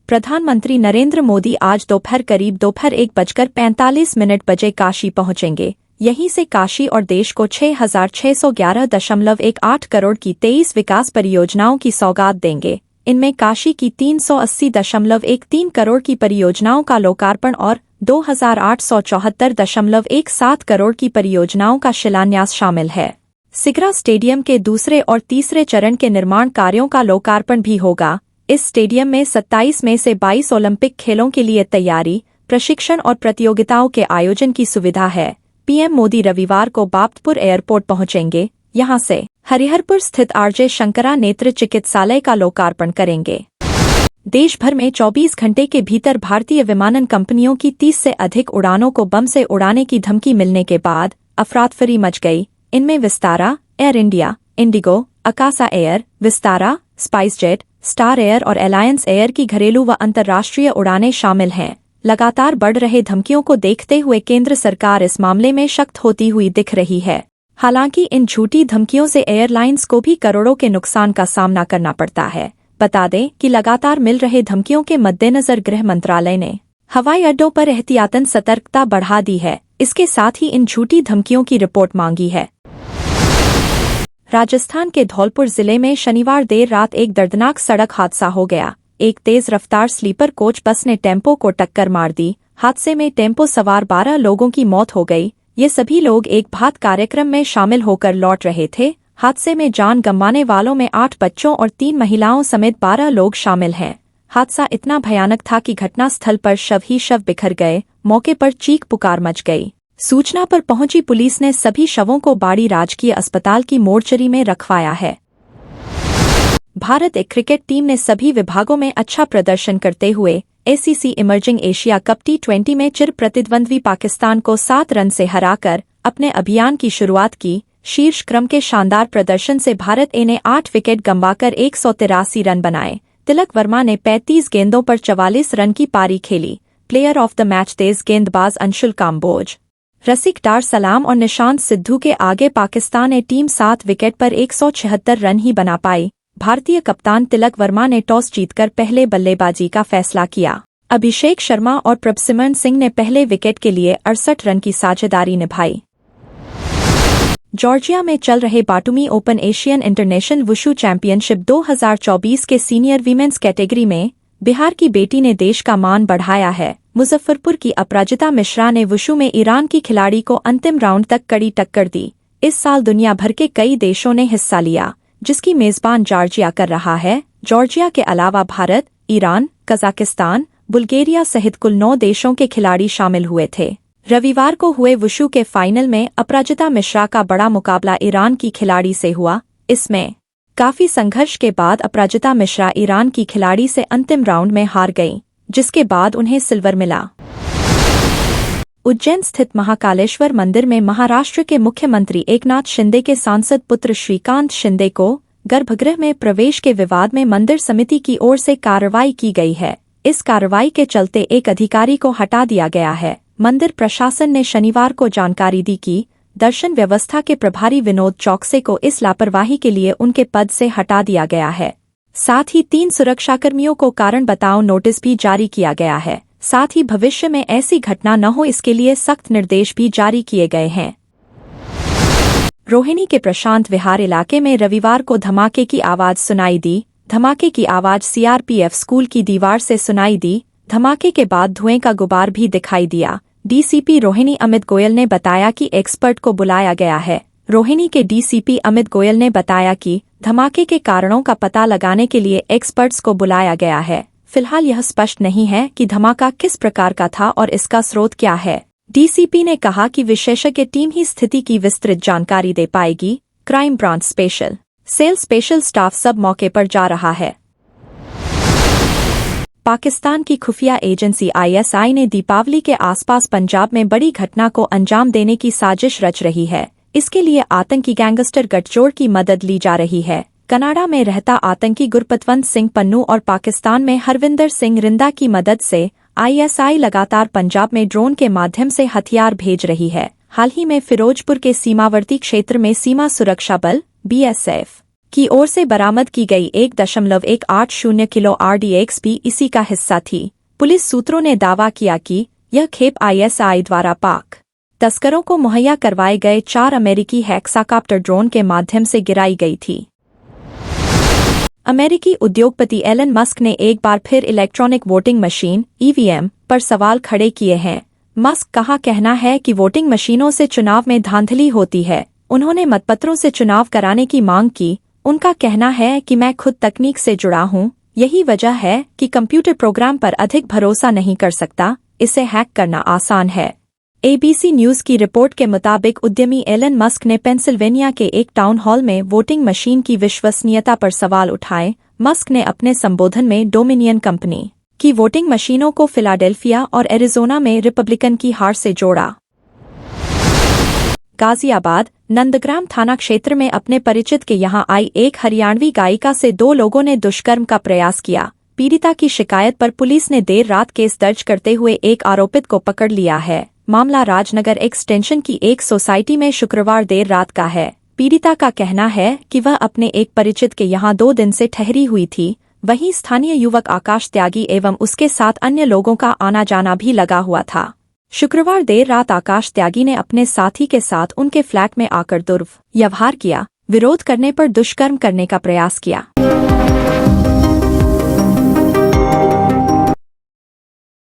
प्रधानमंत्री नरेंद्र मोदी आज दोपहर 1:45 बजे काशी पहुंचेंगे। यहीं से काशी और देश को 6,611.18 करोड़ की 23 विकास परियोजनाओं की सौगात देंगे। इनमें काशी की 380.13 करोड़ की परियोजनाओं का लोकार्पण और 2,874.17 करोड़ की परियोजनाओं का शिलान्यास शामिल है। सिगरा स्टेडियम के दूसरे और तीसरे चरण के निर्माण कार्यों का लोकार्पण भी होगा। इस स्टेडियम में 27 में से 22 ओलंपिक खेलों के लिए तैयारी, प्रशिक्षण और प्रतियोगिताओं के आयोजन की सुविधा है। पीएम मोदी रविवार को बाप्तपुर एयरपोर्ट पहुंचेंगे। यहां से हरिहरपुर स्थित आरजे शंकरा नेत्र चिकित्सालय का लोकार्पण करेंगे। देश भर में 24 घंटे के भीतर भारतीय विमानन कंपनियों की 30 से अधिक उड़ानों को बम से उड़ाने की धमकी मिलने के बाद अफरातफरी मच गई। इनमें Vistara, air India, Indigo, Akasa air, Vistara, SpiceJet, star air और एलायंस एयर की घरेलू व अंतर्राष्ट्रीय उड़ानें शामिल हैं। लगातार बढ़ रहे धमकियों को देखते हुए केंद्र सरकार इस मामले में सख्त होती हुई दिख रही है। हालांकि इन झूठी धमकियों से एयरलाइंस को भी करोड़ों के नुकसान का सामना करना पड़ता है। बता दें कि लगातार मिल रहे धमकियों के मद्देनजर गृह मंत्रालय ने हवाई अड्डों पर एहतियातन सतर्कता बढ़ा दी है। इसके साथ ही इन झूठी धमकियों की रिपोर्ट मांगी है। राजस्थान के धौलपुर जिले में शनिवार देर रात एक दर्दनाक सड़क हादसा हो गया। एक तेज रफ्तार स्लीपर कोच बस ने टेम्पो को टक्कर मार दी। हादसे में टेम्पो सवार 12 लोगों की मौत हो गई। ये सभी लोग एक भात कार्यक्रम में शामिल होकर लौट रहे थे। हादसे में जान गंवाने वालों में 8 बच्चों और 3 महिलाओं समेत 12 लोग शामिल हैं। हादसा इतना भयानक था कि घटनास्थल पर शव ही शव बिखर गए। मौके पर चीख पुकार मच गई। सूचना पर पहुंची पुलिस ने सभी शवों को बाड़ी राजकीय अस्पताल की मोर्चरी में रखवाया है। भारत क्रिकेट टीम ने सभी विभागों में अच्छा प्रदर्शन करते हुए ACC emerging Asia cup T20 में चिर प्रतिद्वंद्वी पाकिस्तान को 7 रन से हराकर अपने अभियान की शुरुआत की। शीर्ष क्रम के शानदार प्रदर्शन से भारत ए ने 8 विकेट गंवाकर 183 रन बनाए। तिलक वर्मा ने 35 गेंदों पर 44 रन की पारी खेली। प्लेयर ऑफ द मैच तेज गेंदबाज अंशुल काम्बोज, रसिक डार सलाम और निशांत सिद्धू के आगे पाकिस्तान ए टीम 7 विकेट पर 176 रन ही बना पाई। भारतीय कप्तान तिलक वर्मा ने टॉस जीतकर पहले बल्लेबाजी का फैसला किया। अभिषेक शर्मा और प्रभसिमरन सिंह ने पहले विकेट के लिए 68 रन की साझेदारी निभाई। जॉर्जिया में चल रहे Batumi open Asian international wushu championship 2024 के सीनियर वीमेंस कैटेगरी में बिहार की बेटी ने देश का मान बढ़ाया है। मुजफ्फरपुर की अपराजिता मिश्रा ने वुशु में ईरान की खिलाड़ी को अंतिम राउंड तक कड़ी टक्कर दी। इस साल दुनिया भर के कई देशों ने हिस्सा लिया, जिसकी मेजबान जॉर्जिया कर रहा है। जॉर्जिया के अलावा भारत, ईरान, कजाकिस्तान, बुल्गारिया सहित कुल 9 देशों के खिलाड़ी शामिल हुए थे। रविवार को हुए वुशु के फाइनल में अपराजिता मिश्रा का बड़ा मुकाबला ईरान की खिलाड़ी से हुआ। इसमें काफी संघर्ष के बाद अपराजिता मिश्रा ईरान की खिलाड़ी से अंतिम राउंड में हार गईं, जिसके बाद उन्हें सिल्वर मिला। उज्जैन स्थित महाकालेश्वर मंदिर में महाराष्ट्र के मुख्यमंत्री एकनाथ शिंदे के सांसद पुत्र श्रीकांत शिंदे को गर्भगृह में प्रवेश के विवाद में मंदिर समिति की ओर से कार्रवाई की गई है। इस कार्रवाई के चलते एक अधिकारी को हटा दिया गया है। मंदिर प्रशासन ने शनिवार को जानकारी दी कि दर्शन व्यवस्था के प्रभारी विनोद चौकसे को इस लापरवाही के लिए उनके पद से हटा दिया गया है। साथ ही 3 सुरक्षाकर्मियों को कारण बताओ नोटिस भी जारी किया गया है। साथ ही भविष्य में ऐसी घटना न हो इसके लिए सख्त निर्देश भी जारी किए गए हैं। रोहिणी के प्रशांत विहार इलाके में रविवार को धमाके की आवाज सुनाई दी। धमाके की आवाज सीआरपीएफ स्कूल की दीवार से सुनाई दी। धमाके के बाद धुएं का गुबार भी दिखाई दिया। डीसीपी रोहिणी अमित गोयल ने बताया कि एक्सपर्ट को बुलाया गया है। रोहिणी के डीसीपी अमित गोयल ने बताया कि धमाके के कारणों का पता लगाने के लिए एक्सपर्ट्स को बुलाया गया है। फिलहाल यह स्पष्ट नहीं है कि धमाका किस प्रकार का था और इसका स्रोत क्या है। डीसीपी ने कहा कि विशेषज्ञ टीम ही स्थिति की विस्तृत जानकारी दे पाएगी। Crime branch special cell special staff सब मौके पर जा रहा है। पाकिस्तान की खुफिया एजेंसी आईएसआई ने दीपावली के आसपास पंजाब में बड़ी घटना को अंजाम देने की साजिश रच रही है। इसके लिए आतंकी गैंगस्टर गठजोड़ की मदद ली जा रही है। कनाडा में रहता आतंकी गुरपतवंत सिंह पन्नू और पाकिस्तान में हरविंदर सिंह रिंदा की मदद से आईएसआई लगातार पंजाब में ड्रोन के माध्यम से हथियार भेज रही है। हाल ही में फिरोजपुर के सीमावर्ती क्षेत्र में सीमा सुरक्षा बल बीएसएफ की ओर से बरामद की गई 1.180 किलो RDX भी इसी का हिस्सा थी। पुलिस सूत्रों ने दावा किया कि यह खेप ISI द्वारा पाक तस्करों को मुहैया करवाए गए 4 अमेरिकी हेक्साकॉप्टर ड्रोन के माध्यम से गिराई गई थी। अमेरिकी उद्योगपति एलन मस्क ने एक बार फिर इलेक्ट्रॉनिक वोटिंग मशीन EVM पर सवाल खड़े किए हैं। मस्क का कहना है कि वोटिंग मशीनों से चुनाव में धांधली होती है। उन्होंने मतपत्रों से चुनाव कराने की मांग की। उनका कहना है कि मैं खुद तकनीक से जुड़ा हूं, यही वजह है कि कंप्यूटर प्रोग्राम पर अधिक भरोसा नहीं कर सकता, इसे हैक करना आसान है। ABC न्यूज की रिपोर्ट के मुताबिक उद्यमी एलन मस्क ने पेंसिल्वेनिया के एक टाउन हॉल में वोटिंग मशीन की विश्वसनीयता पर सवाल उठाए। मस्क ने अपने संबोधन में डोमिनियन कंपनी की वोटिंग मशीनों को फिलाडेल्फिया और एरिजोना में रिपब्लिकन की हार से जोड़ा। गाजियाबाद नंदग्राम थाना क्षेत्र में अपने परिचित के यहां आई एक हरियाणवी गायिका से 2 लोगों ने दुष्कर्म का प्रयास किया। पीड़िता की शिकायत पर पुलिस ने देर रात केस दर्ज करते हुए एक आरोपित को पकड़ लिया है। मामला राजनगर एक्सटेंशन की एक सोसाइटी में शुक्रवार देर रात का है। पीड़िता का कहना है कि वह अपने एक परिचित के यहां 2 दिन से ठहरी हुई थी। वहीं स्थानीय युवक आकाश त्यागी एवं उसके साथ अन्य लोगों का आना जाना भी लगा हुआ था। शुक्रवार देर रात आकाश त्यागी ने अपने साथी के साथ उनके फ्लैट में आकर दुर्व्यवहार किया। विरोध करने पर दुष्कर्म करने का प्रयास किया।